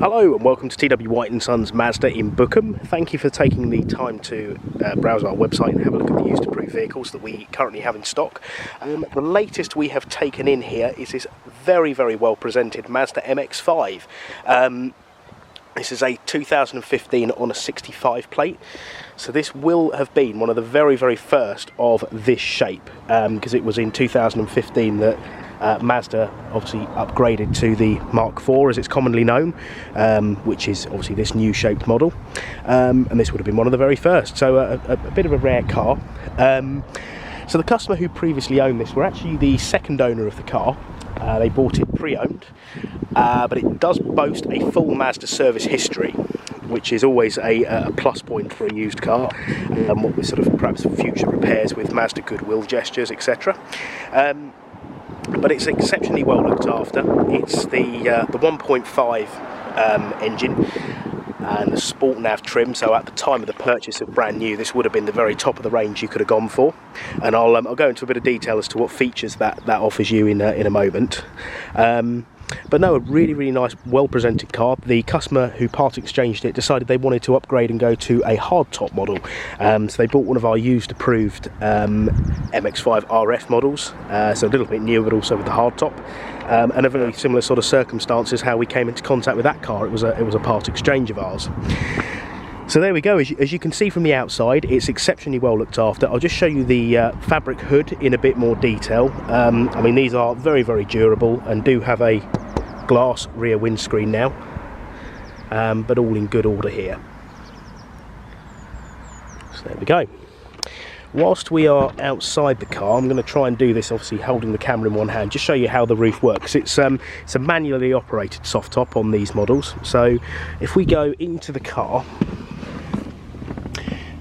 Hello and welcome to TW White & Sons Mazda in Bookham. Thank you for taking the time to browse our website and have a look at the used approved vehicles that we currently have in stock. The latest we have taken in here is this very well presented Mazda MX-5. This is a 2015 on a 65 plate, so this will have been one of the very first of this shape, because it was in 2015 that Mazda obviously upgraded to the Mark IV, as it's commonly known, which is obviously this new shaped model, and this would have been one of the very first, so a bit of a rare car. So the customer who previously owned this were actually the second owner of the car. They bought it pre-owned, but it does boast a full Mazda service history, which is always a plus point for a used car, what with sort of perhaps future repairs with Mazda goodwill gestures, etc. But it's exceptionally well looked after. It's the 1.5 engine and the Sport Nav trim, so at the time of the purchase of brand new, this would have been the very top of the range you could have gone for. And I'll go into a bit of detail as to what features that offers you in a moment. But no, a really nice, well presented car. The customer who part exchanged it decided they wanted to upgrade and go to a hardtop model, so they bought one of our used approved MX-5 RF models, so a little bit newer but also with the hardtop, and a very similar sort of circumstances how we came into contact with that car. It was a part exchange of ours. So there we go. As you can see from the outside, it's exceptionally well looked after. I'll just show you the fabric hood in a bit more detail. I mean, these are very durable and do have a glass rear windscreen now, but all in good order here. So there we go. Whilst we are outside the car, I'm going to try and do this obviously holding the camera in one hand, just show you how the roof works. It's a manually operated soft top on these models. So if we go into the car,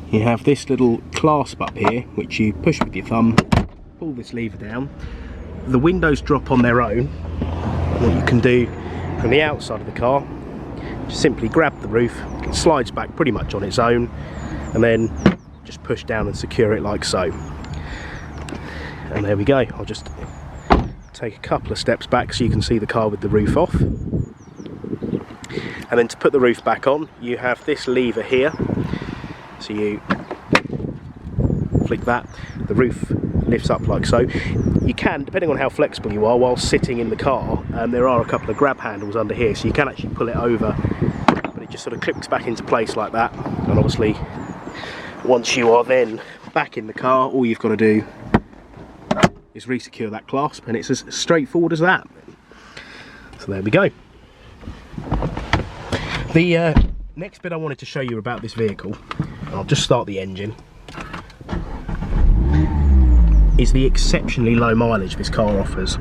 you have this little clasp up here, which you push with your thumb, pull this lever down, the windows drop on their own. What you can do from the outside of the car, just simply grab the roof, it slides back pretty much on its own, and then just push down and secure it like so. And there we go. I'll just take a couple of steps back so you can see the car with the roof off. And then to put the roof back on, you have this lever here. So you flick that, the roof lifts up like so. You can, depending on how flexible you are while sitting in the car, there are a couple of grab handles under here, so you can actually pull it over, but it just sort of clips back into place like that. And obviously once you are then back in the car, all you've got to do is re-secure that clasp, and it's as straightforward as that. So there we go. The next bit I wanted to show you about this vehicle, I'll just start the engine, is the exceptionally low mileage this car offers.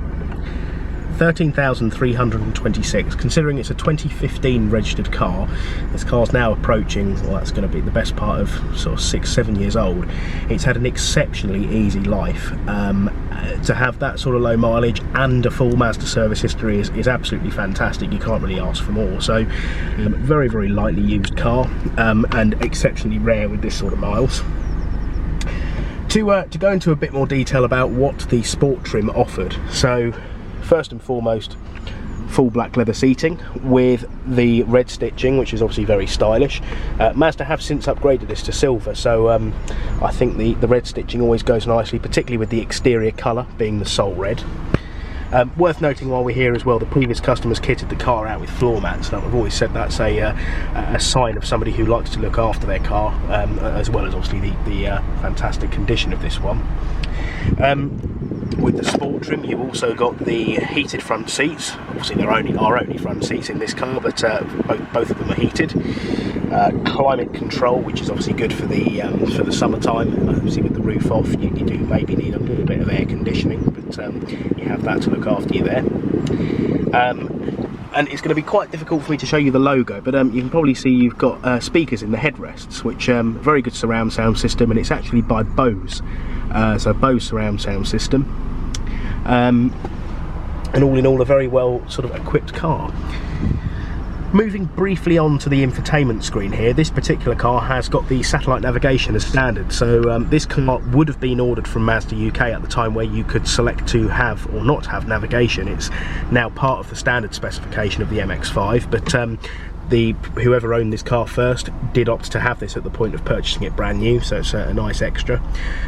13,326. Considering it's a 2015 registered car, this car's now approaching, well, that's going to be the best part of sort of 6-7 years old. It's had an exceptionally easy life. To have that sort of low mileage and a full Mazda service history is absolutely fantastic. You can't really ask for more. So very lightly used car, and exceptionally rare with this sort of miles. To go into a bit more detail about what the sport trim offered. So first and foremost, full black leather seating with the red stitching, which is obviously very stylish. Mazda have since upgraded this to silver, so I think the red stitching always goes nicely, particularly with the exterior colour being the Sol Red. Worth noting while we're here as well, the previous customers kitted the car out with floor mats. Now, I've always said that's a sign of somebody who likes to look after their car, as well as obviously the fantastic condition of this one. With the sport trim, you've also got the heated front seats. Obviously there are only front seats in this car, but both of them are heated. Climate control, which is obviously good for the summertime. Obviously with the roof off, you do maybe need a little bit of air conditioning, but you have that to look after you there. And it's going to be quite difficult for me to show you the logo, but you can probably see you've got speakers in the headrests, which very good surround sound system, and it's actually by BOSE, so BOSE Sound System, and all in all a very well sort of equipped car. Moving briefly on to the infotainment screen here, this particular car has got the satellite navigation as standard, so this car would have been ordered from Mazda UK at the time where you could select to have or not have navigation. It's now part of the standard specification of the MX-5, but whoever owned this car first did opt to have this at the point of purchasing it brand new, so it's a nice extra.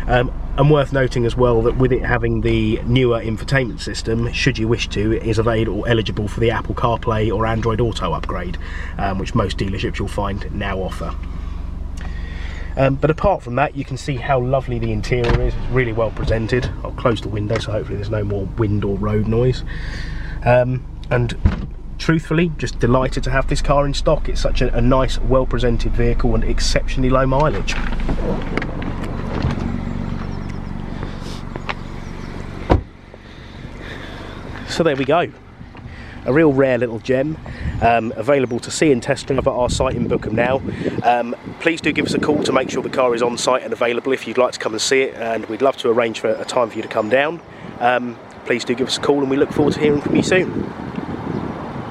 And worth noting as well that with it having the newer infotainment system, should you wish to, it is eligible for the Apple CarPlay or Android Auto upgrade, which most dealerships you'll find now offer. But apart from that, you can see how lovely the interior is. It's really well presented. I'll close the window so hopefully there's no more wind or road noise. And truthfully, just delighted to have this car in stock. It's such a nice, well presented vehicle and exceptionally low mileage. So there we go, a real rare little gem, available to see and test drive at our site in Bookham now. Please do give us a call to make sure the car is on site and available if you'd like to come and see it, and we'd love to arrange for a time for you to come down. Please do give us a call and we look forward to hearing from you soon.